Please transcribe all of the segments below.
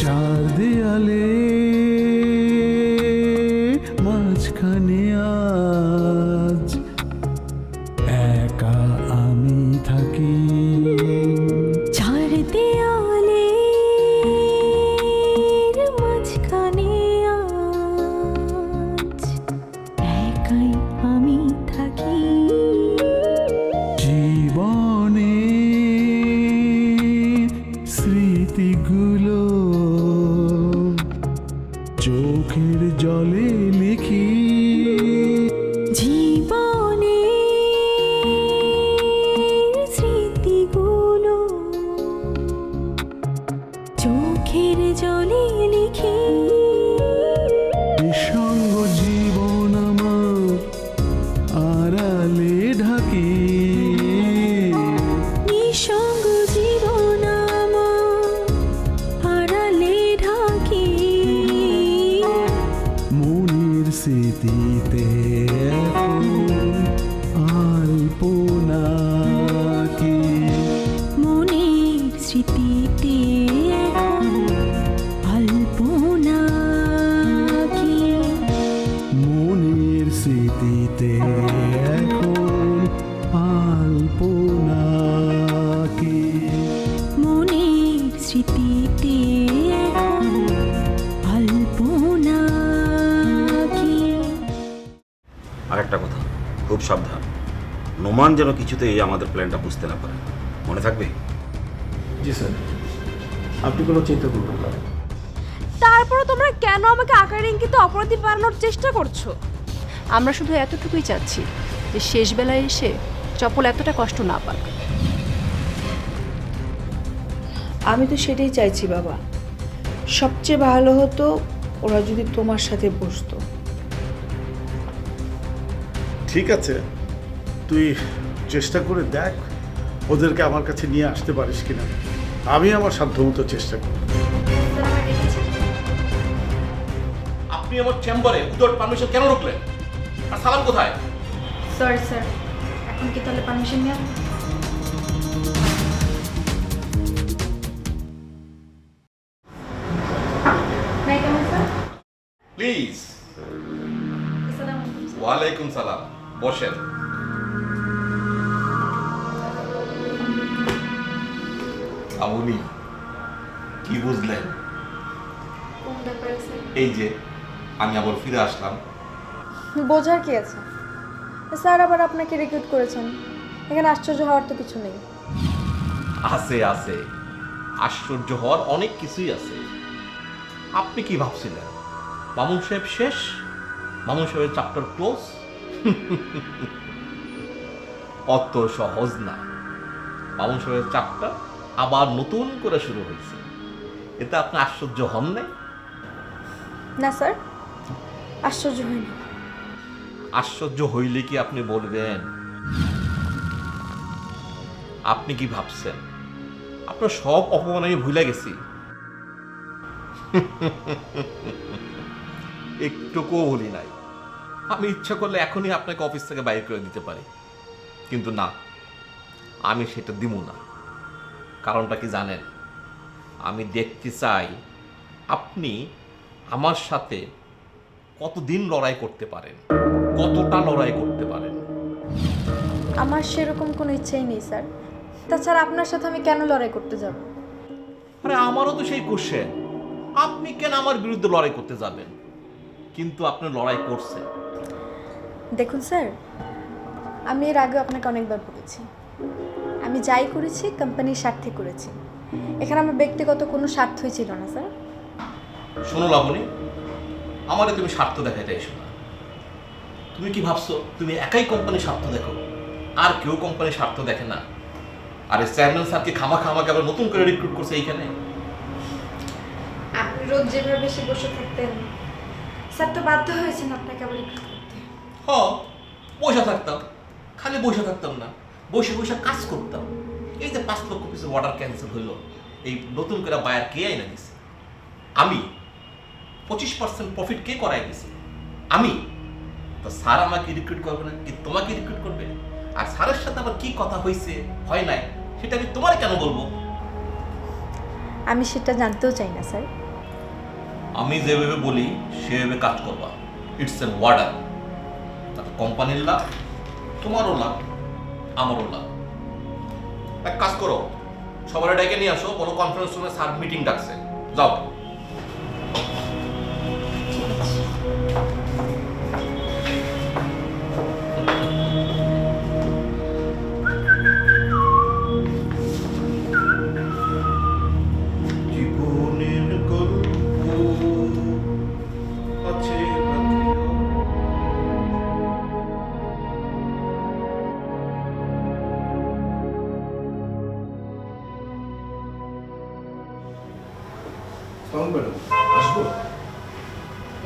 চার দেয়ালে মাঝখানে আজ একা আমি থাকি। চার দেয়ালে মাঝখানে আজ একাই আমি থাকি। জীবনে স্মৃতিগুলো চোখের জলে লিখি। জীবনে স্মৃতিগুলো চোখের জলে লিখি। নিঃসঙ্গ জীবন আমার আড়ালে ঢাকি। নিঃসঙ্গ জীবন আমার আড়ালে ঢাকি। মনের স্মৃতিতে এখন আলপনা কি। মনের স্মৃতিতে এখন আলপনা কি। মনের স্মৃতিতে এখন আলপনা কি। মনের স্মৃতিতে এখন আলপনা কি। আরেকটা কথা, খুব সাবধান। নোমান যেন কিছুতেই আমাদের প্ল্যানটা বুঝতে না পারে, মনে থাকবে? জি স্যার, আপনি কোনো চিন্তা করবেন না। তারপরে তোমরা কেন আমাকে আকার ইঙ্গিতে অপরাধী বানানোর চেষ্টা করছো? আমরা শুধু এতটুকুই চাচ্ছি যে শেষ বেলায় এসে চপল এতটা কষ্ট না পাক। আমি তো সেটাই চাইছি বাবা। সবচেয়ে ভালো হতো ওরা যদি তোমার সাথে বসতো। ঠিক আছে, তুই চেষ্টা করে দেখ ওদেরকে আমার কাছে নিয়ে আসতে পারিস কিনা। আমি আমার সাধ্যমতো চেষ্টা করব। আপনি আমার চেম্বারে উইদাউট পারমিশন কেন ঢুকলেন? আর সালাম কোথায়? সরি স্যার, এখন কি তাহলে পারমিশন নেওয়া? নাই কেমন স্যার? প্লিজ। আসসালামু আলাইকুম। ওয়ালাইকুম সালাম, বসেন। আবুনি, কি বুঝলেন? কোন ব্যাপারে স্যার? এই যে আমি আবার ফিরে আসলাম। বোঝার কি আছে? স্যার আবার আপনাকে রিক্রুট করেছেন, এখানে আশ্চর্য হওয়ার তো কিছু নেই। আছে আছে, আশ্চর্য হওয়ার অনেক কিছুই আছে। আপনি কি ভাবছিলেন মামুন সাহেব শেষ, মামুন সাহেবের চ্যাপ্টার ক্লোজ? অত সহজ না। মামুন সাহেবের চ্যাপ্টার আবার নতুন করে শুরু হয়েছে। এতে আপনি আশ্চর্য হন নাই? না স্যার, আশ্চর্য হয়নি। আশ্চর্য হইলে কি আপনি বলবেন? আপনি কি ভাবছেন আপনার সব অপমান আমি ভুলে গেছি? একটুকুও ভুলি নাই। আমি ইচ্ছা করলে এখনই আপনাকে অফিস থেকে বাইর করে দিতে পারি, কিন্তু না, আমি সেটা দিব না। কারণটা কি জানেন? আমি দেখতে চাই আপনি আমার সাথে কতদিন লড়াই করতে পারেন, কতটা লড়াই করতে পারেন। আমার সেরকম কোনো ইচ্ছাই নেই স্যার। তাছাড়া আপনার সাথে আমি কেন লড়াই করতে যাব? আরে আমারও তো সেই কোশ্চেন, আপনি কেন আমার বিরুদ্ধে লড়াই করতে যাবেন? কিন্তু আপনি লড়াই করছেন। দেখুন স্যার, আমি এর আগে আপনাকে অনেকবার বলেছি, আমি যাই করেছি কোম্পানির স্বার্থে করেছি। এখানে আমার ব্যক্তিগত কোনো স্বার্থই ছিল না স্যার। শোনো লাবণী, আমারে তুমি স্বার্থ দেখাইতে এসো না। তুমি কি ভাবছো তুমি একাই কোম্পানির স্বার্থ দেখো, আর কেউ কোম্পানির স্বার্থ দেখে না? আরে চেয়ারম্যান স্যারকে খামাখা আমাকে আবার নতুন করে রিক্রুট করছে এইখানে। আপনি রোজ যেভাবে বেশি বসে থাকতেন, স্যার তো বাধ্য হয়েছেন আপনাকে আবার রিক্রুট করতে। বসে থাকতাম, খালি বসে থাকতাম না, বসে বসে কাজ করতাম। এই যে 5 লক্ষ পিসের অর্ডার ক্যান্সেল হইলো, এই নতুন করে বায়ার কে আইনা দিছে? আমি। 25% প্রফিট কে করাই দিছে? আমি। তো স্যার আমাকে রিক্রুট করবে না কি তোমাকে রিক্রুট করবে? আর স্যারের সাথে আবার কি কথা হয়েছে হয় নাই সেটা আমি তোমার কেন বলবো? আমি সেটা জানতেও চাই না স্যার। আমি যেভাবে বলি সেভাবে কাজ করবা। It's an order. কোম্পানির লাভ, তোমারও লাভ, আমারও লাভ। এক কাজ করো, সবার ডেকে নিয়ে আসো, কোনো কনফারেন্স রুমে স্যার মিটিং ডাকছে, যাও। জীবনের গল্প আছে আসবো।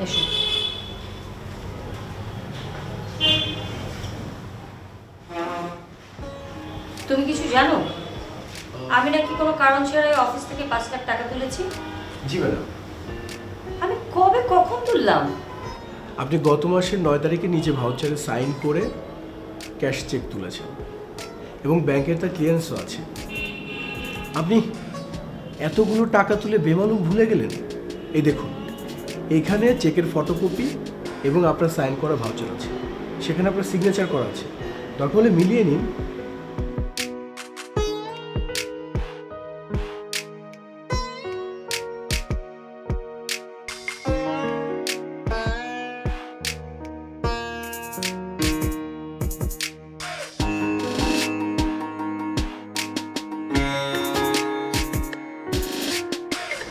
এসো। তুমি কিছু জানো আমি নাকি কোনো কারণ ছাড়াই অফিস থেকে 5 লাখ টাকা তুলেছি? জি ম্যাডাম। আমি কবে কখন তুললাম? আপনি গত মাসের 9 তারিখে নিজে ভাউচারে সাইন করে ক্যাশ চেক তুলেছেন এবং ব্যাংকের তার ক্লিয়ারেন্সও আছে। আপনি এতগুলো টাকা তুলে বেমালুম ভুলে গেলেন। এই দেখুন, এইখানে চেকের ফটোকপি এবং আপনার সাইন করা ভাউচার আছে, সেখানে আপনার সিগনেচার করা আছে। দরকার হলে মিলিয়ে নিন।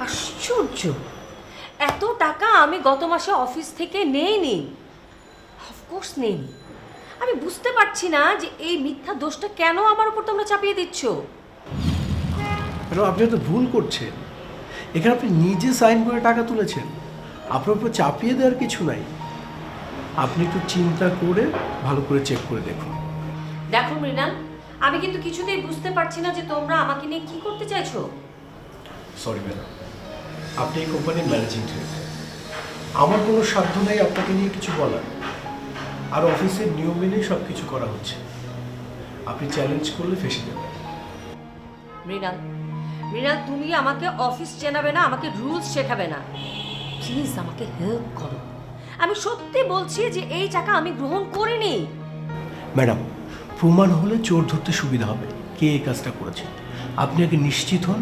আশ্চর্য, এত টাকা আমি গত মাসে অফিস থেকে নেইনি। অফকোর্স নেইনি। আমি বুঝতে পারছি না যে এই মিথ্যা দোষটা কেন আমার উপর তোমরা চাপিয়ে দিচ্ছ। ম্যাডাম, আপনি তো ভুল করছেন। এখানে আপনি নিজে সাইন করে টাকা তুলেছেন, আপনার উপর চাপিয়ে দেওয়ার কিছু নাই। আপনি একটু চিন্তা করে ভালো করে চেক করে দেখুন। দেখো মৃণাল, আমি কিন্তু কিছুতেই বুঝতে পারছি না যে তোমরা আমাকে নিয়ে কি করতে চাইছো। সরি ম্যাডাম, আপনি এই কোম্পানির ম্যানেজিং ডিরেক্টর, আমার কোনো সাধ্য নেই আপনাকে নিয়ে কিছু বলার। আর অফিসের নিয়ম মেনেই সব কিছু করা হচ্ছে। আপনি চ্যালেঞ্জ করলে ফেসে দেবেন। মৃণাল, মৃণাল, তুমি আমাকে অফিস চেনাবে না, আমাকে রুলস শেখাবে না। প্লিজ আমাকে হেল্প করো। আমি সত্যি বলছি যে এই টাকা আমি গ্রহণ করিনি। ম্যাডাম, প্রমাণ হলে চোর ধরতে সুবিধা হবে কে এই কাজটা করেছে। আপনি আগে নিশ্চিত হন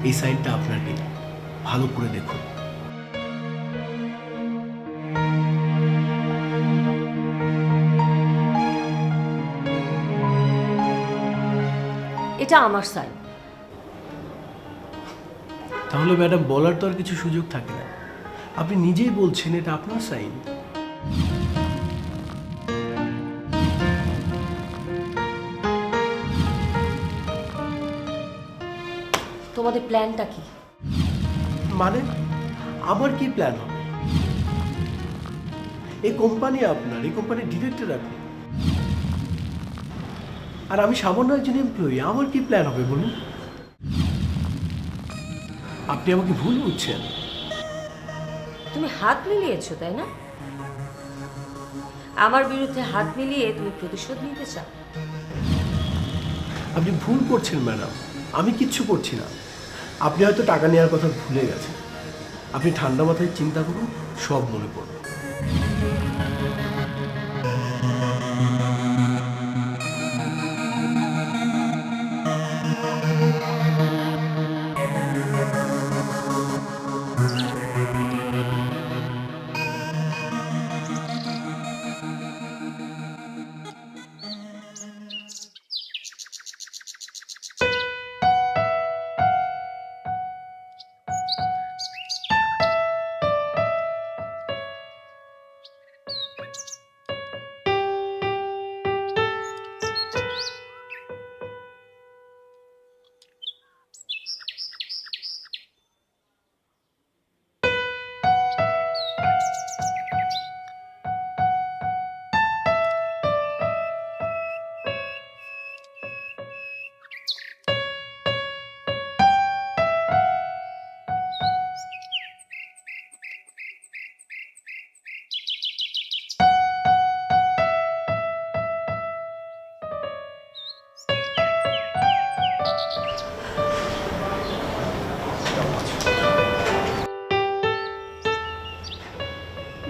এই সাইনটা আপনার নেই। ভালো করে দেখুন। এটা আমার সাইন। তাহলে ম্যাডাম বলার তো আর কিছু সুযোগ থাকে না। আপনি নিজেই বলছেন এটা আপনার সাইন। তোমাদের প্ল্যানটা কি? মানে আমার কি প্ল্যান হবে? এই কোম্পানি আপনার, এই কোম্পানির ডিরেক্টর আপনি, আর আমি সামান্য একজন এমপ্লয়ি। আমার কি প্ল্যান হবে বলুন? আপনি আমাকে ভুল বুঝছেন। তুমি হাত মিলিয়েছো, তাই না? আমার বিরুদ্ধে হাত মিলিয়ে তুমি প্রতিশোধ নিতে চাও। আপনি ভুল করছেন ম্যাডাম, আমি কিচ্ছু করছি না। আপনি হয়তো টাকা নেওয়ার কথা ভুলে গেছেন। আপনি ঠান্ডা মাথায় চিন্তা করুন, সব মনে পড়বে।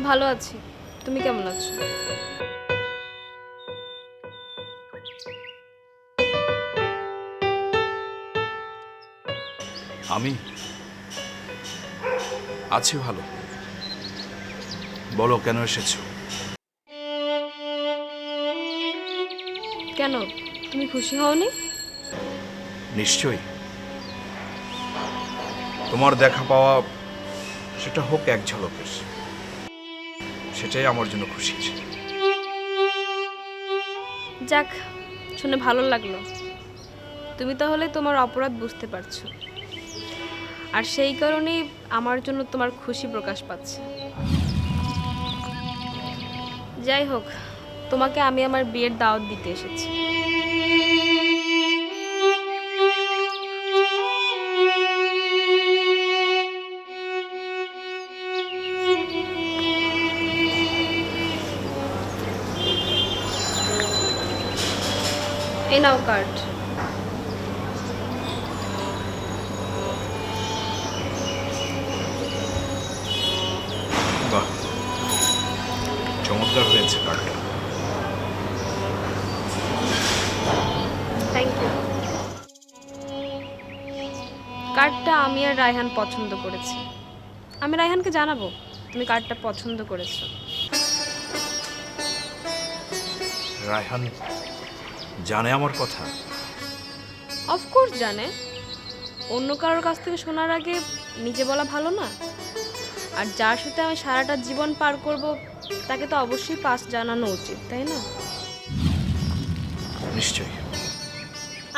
ভালো আছি, তুমি কেমন আছো? আমি আছি ভালো। বলো কেন এসেছো? কেন, তুমি খুশি হওনি? নিশ্চয়ই। তোমার দেখা পাওয়া সেটা হোক এক ঝলকের, সেটাই আমার জন্য খুশির। যাক, শুনে ভালো লাগলো। তুমি তাহলে তোমার অপরাধ বুঝতে পারছো, আর সেই কারণেই আমার জন্য তোমার খুশি প্রকাশ পাচ্ছে। যাই হোক, তোমাকে আমি আমার বিয়ের দাওয়াত দিতে এসেছি। এই নাও কার্ড। বাহ, চমৎকার হয়েছে কার্ডটা। Thank you. কার্ডটা আমি আর রায়হান পছন্দ করেছি। আমি রায়হানকে জানাবো তুমি কার্ডটা পছন্দ করেছো। রায়হান জানে আমার কথা? অফকোর্স জানে। অন্য কারোর কাছ থেকে শোনার আগে নিজে বলা ভালো না? আর যার সাথে আমি সারাটা জীবন পার করব তাকে তো অবশ্যই পাস জানানো উচিত, তাই না? নিশ্চয়ই।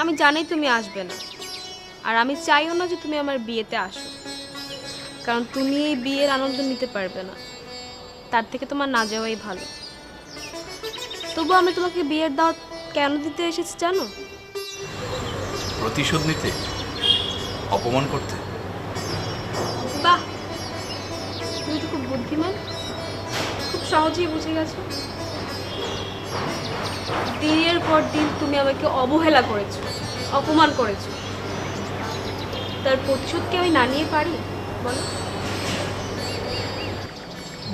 আমি জানি তুমি আসবে না, আর আমি চাইও না যে তুমি আমার বিয়েতে আসো, কারণ তুমি এই বিয়ের আনন্দ নিতে পারবে না। তার থেকে তোমার না যাওয়াই ভালো। তবু আমি তোমাকে বিয়ের দাওয়াত কেন দিতে এসেছি জানো? প্রতিশোধ নিতে, অপমান করতে। বাহ, তুমি তো খুব বুদ্ধিমান, খুব সহজেই বুঝে গেছো। দিনের পর দিন তুমি আমাকে অবহেলা করেছো, অপমান করেছো। তার প্রতিশোধ কি আমি না নিয়ে পারি বলো?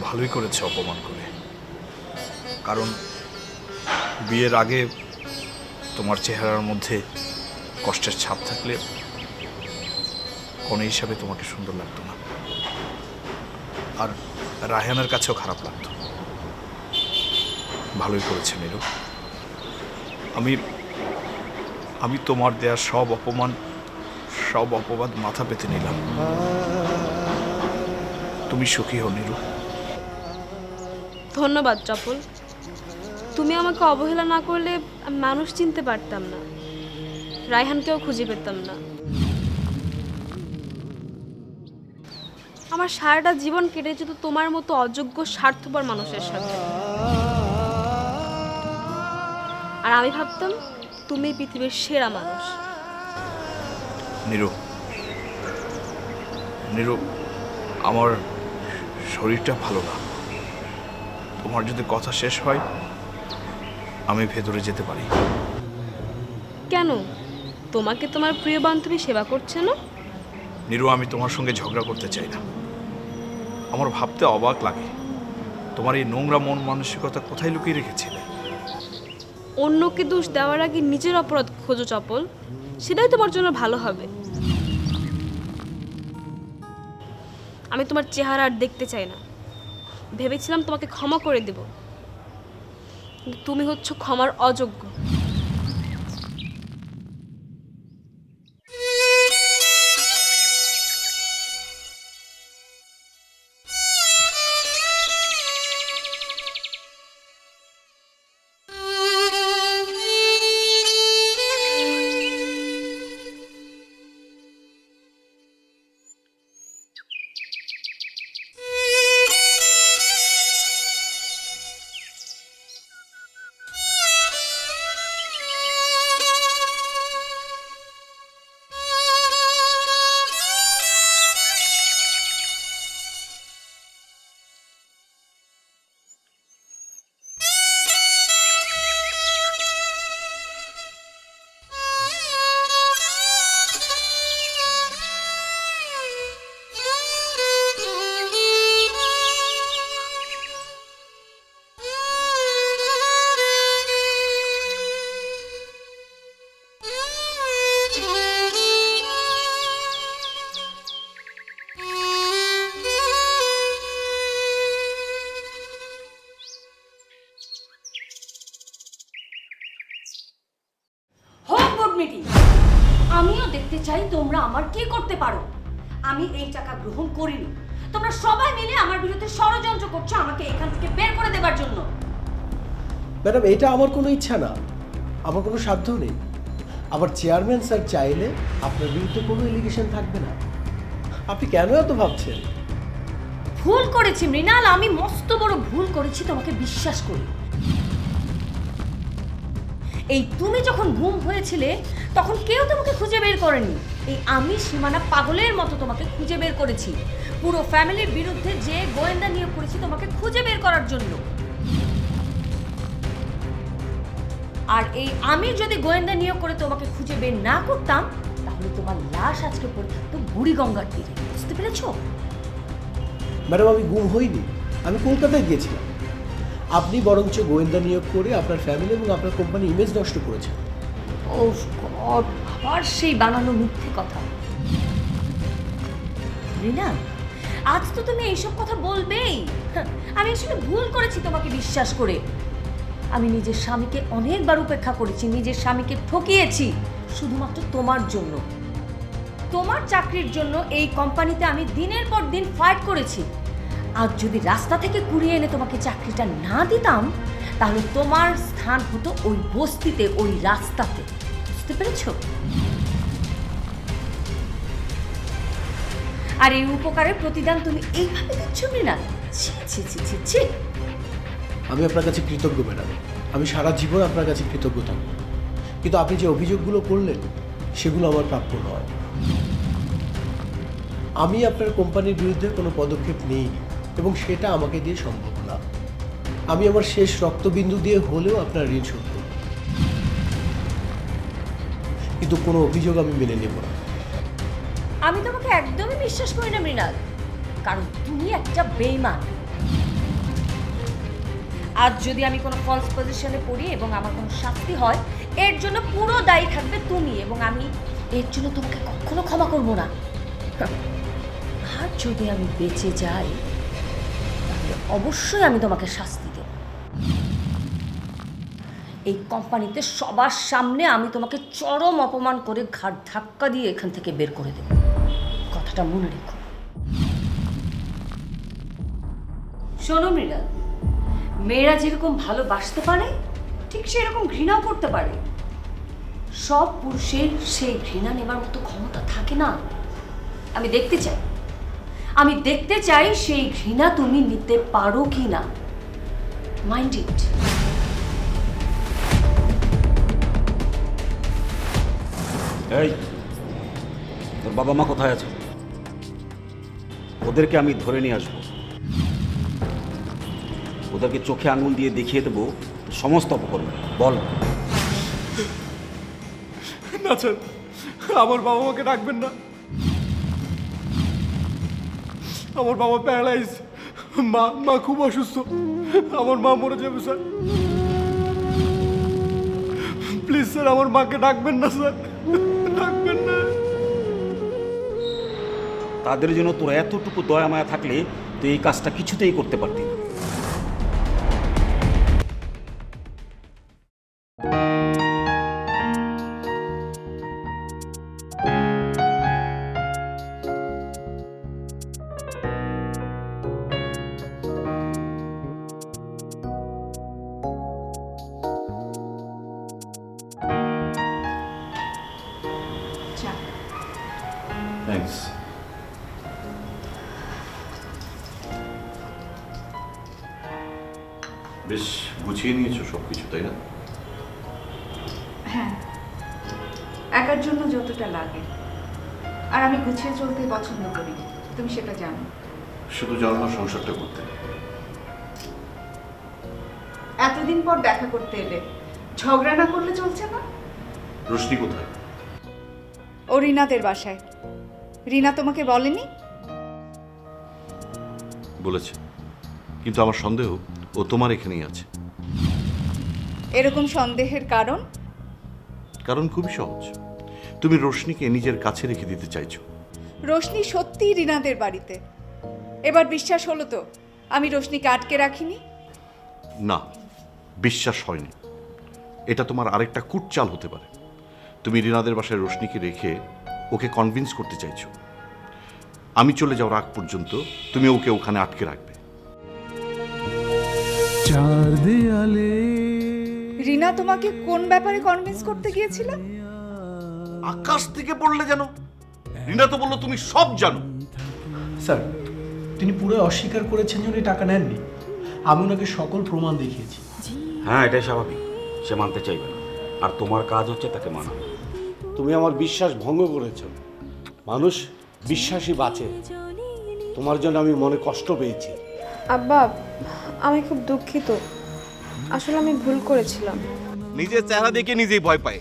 ভালোই করেছে অপমান করে, কারণ বিয়ের আগে তোমার চেহারার মধ্যে কষ্টের ছাপ থাকলে কনে হিসাবে তোমাকে সুন্দর লাগতো না, আর রায়হানের কাছেও খারাপ লাগতো। ভালোই করেছে নীরু। আমি তোমার দেয়া সব অপমান, সব অপবাদ মাথা পেতে নিলাম। তুমি সুখী হও নীরু। ধন্যবাদ চপল। তুমি আমাকে অবহেলা না করলে আমি মানুষ চিনতে পারতাম না, রায়হানকেও খুঁজে পেতাম না। আমার সারাটা জীবন কেটে যেত তোমার মতো অযোগ্য স্বার্থপর মানুষের সাথে, আর আমি ভাবতাম তুমি পৃথিবীর সেরা মানুষ। নীরু, নীরু, আমার শরীরটা ভালো না। তোমার যদি কথা শেষ হয় আমি ভেতরে যেতে পারি। কেন? তোমাকে তোমার প্রিয় বান্ধবী সেবা করছে না? নীরু, আমি তোমার সঙ্গে ঝগড়া করতে চাই না। আমার ভাবতে অবাক লাগে, তোমার এই নোংরা মন মানসিকতা কোথায় লুকিয়ে রেখেছিলে? অন্যকে দোষ দেওয়ার আগে নিজের অপরাধ খোঁজো চপল, সেটাই তোমার জন্য ভালো হবে। আমি তোমার চেহারা আর দেখতে চাই না। ভেবেছিলাম তোমাকে ক্ষমা করে দেব, কিন্তু তুমি হচ্ছ ক্ষমার অযোগ্য। দেখতে চাই তোমরা আমার কি করতে পারো। আমি এই টাকা গ্রহণ করিনি, তোমরা সবাই মিলে আমার বিরুদ্ধে ষড়যন্ত্র করছো আমাকে এখান থেকে বের করে দেবার জন্য। ম্যাডাম, এটা আমার কোনো ইচ্ছা না, আমার কোনো সাধ্য নেই। আবার চেয়ারম্যান স্যার চাইলে আপনার বিরুদ্ধে কোনো এলিগেশন থাকবে না। আপনি কেন এত ভাবছেন? ভুল করেছি মৃণাল, আমি মস্ত বড় ভুল করেছি তোমাকে বিশ্বাস করি। এই তুমি যখন গুম হয়েছিলে তখন কেউ তোমাকে খুঁজে বের করেনি, এই আমি সীমানা পাগলের মতো তোমাকে খুঁজে বের করেছি। পুরো ফ্যামিলির বিরুদ্ধে যে গোয়েন্দা নিয়োগ করেছি তোমাকে খুঁজে বের করার জন্য। আর এই আমি যদি গোয়েন্দা নিয়োগ করে তোমাকে খুঁজে বের না করতাম তাহলে তোমার লাশ আজকে পড়ে থাকতো বুড়িগঙ্গার তীরে। বুঝতে পেরেছো? ম্যাডাম, আমি গুম হইনি, আমি কলকাতায় গিয়েছিলাম। আপনি বরঞ্চ গোয়েন্দা নিয়োগ করে আপনার ফ্যামিলি এবং আপনার কোম্পানি ইমেজ নষ্ট করেছেন। ও গড, আবার সেই বানানো মিথ্যে কথা। রিনা, আজ তো তুমি এইসব কথা বলবেই। আমি আসলে ভুল করেছি তোমাকে বিশ্বাস করে। আমি নিজের স্বামীকে অনেকবার উপেক্ষা করেছি, নিজের স্বামীকে ঠকিয়েছি শুধুমাত্র তোমার জন্য। তোমার চাকরির জন্য এই কোম্পানিতে আমি দিনের পর দিন ফাইট করেছি। আর যদি রাস্তা থেকে কুড়িয়ে এনে তোমাকে চাকরিটা না দিতাম তাহলে তোমার স্থান হতো ওই বস্তিতে, ওই রাস্তাতে। বুঝতে পেরেছো? আর এই উপকারের প্রতিদান তুমি এইভাবে দিচ্ছ না। ছি ছি ছি ছি ছি। আমি আপনার কাছে কৃতজ্ঞ ম্যাডাম, আমি সারা জীবন আপনার কাছে কৃতজ্ঞ থাকব। কিন্তু আপনি যে অভিযোগগুলো করলেন সেগুলো আমার প্রাপ্য নয়। আমি আপনার কোম্পানির বিরুদ্ধে কোনো পদক্ষেপ নেইনি এবং সেটা আমাকে দিয়ে সম্ভব না। আমি আমার শেষ রক্তবিন্দু দিয়ে হলেও আপনার ঋণ শোধ করব, কিন্তু কোনো অভিযোগ আমি মেনে নেব না। আমি তোমাকে একদমই বিশ্বাস করি না মৃণাল, কারণ তুমি একটা বেঈমান। আজ যদি আমি কোনো ফলস পজিশনে পড়ি এবং আমার কোনো শাস্তি হয় এর জন্য পুরো দায়ী থাকবে তুমি, এবং আমি এর জন্য তোমাকে কখনো ক্ষমা করব না। আর যদি আমি বেঁচে যাই তাহলে অবশ্যই আমি তোমাকে শাস্তি দেব। এই কোম্পানিতে সবার সামনে আমি তোমাকে চরম অপমান করে ঘাট ধাক্কা দিয়ে এখান থেকে বের করে দেব, কথাটা মনে রেখো। শোনো মৃণাল, মেয়েরা যেরকম ভালোবাসতে পারে ঠিক সেরকম ঘৃণাও করতে পারে। সব পুরুষের সেই ঘৃণা নেবার মতো ক্ষমতা থাকে না। আমি দেখতে চাই সেই ঘৃণা তুমি নিতে পারো কি না। Mind it. এই, তোর বাবা মা কোথায় আছে? ওদেরকে আমি ধরে নিয়ে আসবো, ওদেরকে চোখে আঙুল দিয়ে দেখিয়ে দেবো সমস্ত অপকর্ম। বল। না স্যার, আমার বাবা মাকে ডাকবেন না। আমার বাবা প্যারালাইজ, মা খুব অসুস্থ, আমার মা মরে যাবে স্যার। প্লিজ স্যার, আমার মাকে ডাকবেন না স্যার, ডাকবেন না। তাদের জন্য তোর এতটুকু দয়া মায়া থাকলে তুই এই কাজটা কিছুতেই করতে পারতি না। থ্যাঙ্কস। বেশ গুছিয়ে নিয়েছো সব কিছু, তাই না? হ্যাঁ, একার জন্য যতটা লাগে। আর আমি গুছিয়ে চলতে পছন্দ করি, তুমি সেটা জানো। শুধু জানো না সংসারটা করতে। এতদিন পর দেখা করতে এলে, ঝগড়া না করলে চলছে না। রোশনি কোথায়? ও রিনাদের বাসায়। রিনা তোমাকে বলেনি? বলেছে, কিন্তু আমার সন্দেহ ও তোমার এখানেই আছে। এরকম সন্দেহের কারণ? কারণ খুবই সহজ, তুমি রোশনিকে নিজের কাছে রেখে দিতে চাইছো। রোশনি সত্যিই রিনাদের বাড়িতে। এবার বিশ্বাস হলো তো আমি রোশনিকে আটকে রাখিনি? না, বিশ্বাস হয়নি। এটা তোমার আরেকটা কুটচাল হতে পারে। তুমি রিনাদের বাসায় রোশনিকে রেখে ওকে কনভিন্স করতে চাইছো। আমি চলে যাওয়ার আগ পর্যন্ত তুমি ওকে ওখানে আটকে রাখবে। চার দেয়ালে রিনা তোমাকে কোন ব্যাপারে কনভিন্স করতে গিয়েছিল? আকাশ থেকে পড়লে যেন রিনা তো বললো তুমি সব জানো। স্যার, তিনি পুরো অস্বীকার করেছেন যে উনি টাকা নেননি। আমি ওনাকে সকল প্রমাণ দেখিয়েছি। হ্যাঁ, এটাই স্বাভাবিক, সে মানতে চাইবে না, আর তোমার কাজ হচ্ছে তাকে মানানো। তুমি আমার বিশ্বাস ভঙ্গ করেছো। মানুষ বিশ্বাসী বাঁচে। তোমার জন্য আমি মনে কষ্ট পেয়েছি। আব্বা, আমি খুব দুঃখিত। আসলে আমি ভুল করেছিলাম। নিজের চেহারা দেখে নিজেই ভয় পায়,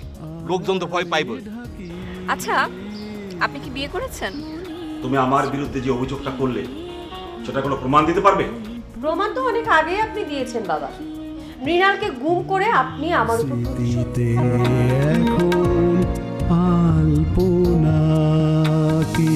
লোকজন তো ভয় পাইবই। আচ্ছা, আপনি কি বিয়ে করেছেন? তুমি আমার বিরুদ্ধে যে অভিযোগটা করলে সেটা কোনো প্রমাণ দিতে পারবে? প্রমাণ তো অনেক আগেই আপনি দিয়েছেন বাবা। মৃণালকে গুম করে আপনি আমার উপর স্মৃতিতে এখন আলপনা কি